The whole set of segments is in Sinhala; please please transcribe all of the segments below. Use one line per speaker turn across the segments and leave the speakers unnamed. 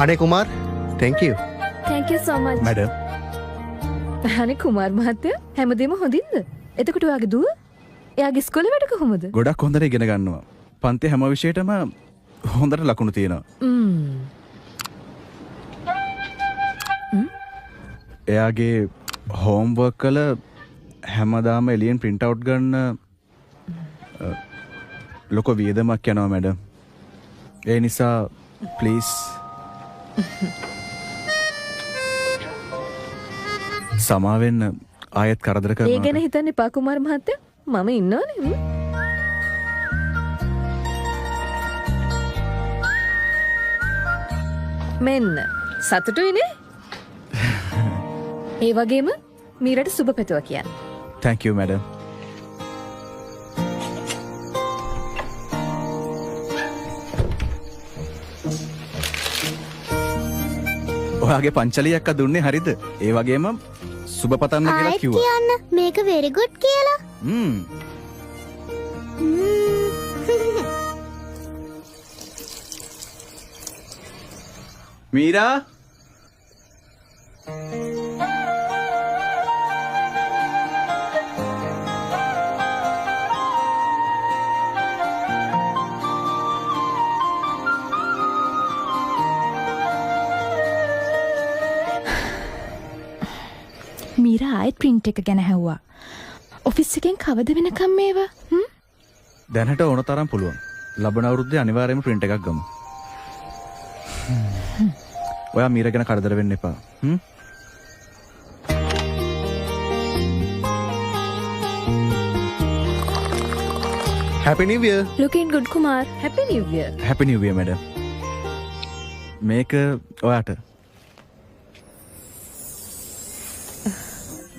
අනේ Kumar thank you.
Thank you so much.
Madam.
අනේ කුමාර් මහත්තයා හැමදේම හොඳින්ද? එතකොට ඔයාගේ දුව? එයාගේ ඉස්කෝලේ වැඩ කොහොමද?
ගොඩක් හොඳට ඉගෙන ගන්නවා. පන්තියේ හැම විෂයටම හොඳට ලකුණු තියෙනවා. එයාගේ හෝම්වර්ක් කළ හැමදාම එළියෙන් print out ගන්න ලොකු වියදමක් යනවා මැඩම්. ඒ නිසා ප්ලීස් සමාවෙන්න ආයෙත් කරදර කරනවා.
ඒ ගැන හිතන්න එපා කුමාර් මහත්තයා. මම ඉන්නවනේ. මෙන්න සතුටුයිනේ? ඒ වගේම මීරට සුබ පැතුවා කියන්න.
thank you madam. ඔයාගේ පංචලියක් දුන්නේ හරිද? ඒ වගේම සුබ පතන්න කියලා කිව්වා.
කියන්න මේක very good කියලා.
මීරා
මීරා ආයෙත් print එක ගැන හැව්වා. ඔෆිස් එකෙන් කවද වෙනකම් මේවා?
දැනට ඕන තරම් පුළුවන්. ලබන අවුරුද්දේ අනිවාර්යයෙන්ම print එකක් ගමු. ඔයා මීරා ගැන කරදර වෙන්න එපා.
happy new year.
Looking good Kumar. Happy New Year.
happy new year madam. මේක ඔයාට.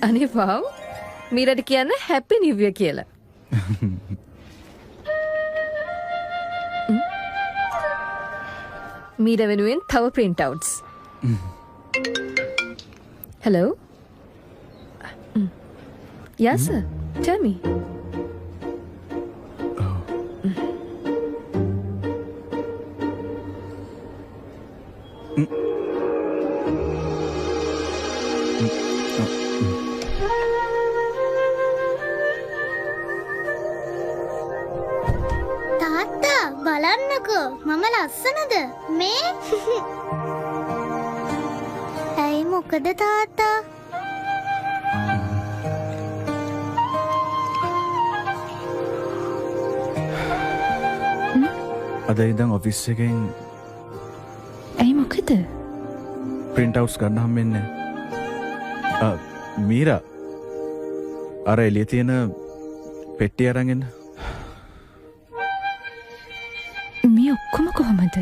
අනේ වව්. මීරට කියන්න Happy New Year කියලා. මීර වෙනුවෙන් තව print outs. Hello? Yes sir. Tell me.
තාත්තා බලන්නකෝ මම ලස්සනද මේ? ඇයි මොකද තාත්තා?
අද ඉඳන් ඔෆිස් එකෙන්
ඇයි මොකද?
print outs ගන්න හම්බෙන්නේ නැහැ. මීරා අර එළිය තියෙන පෙට්ටිය අරන් එන්න.
මේ ඔක්කොම කොහමද?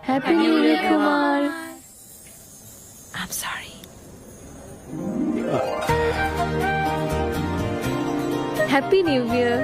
Happy New Year Kumar.
I'm sorry.
Happy New Year.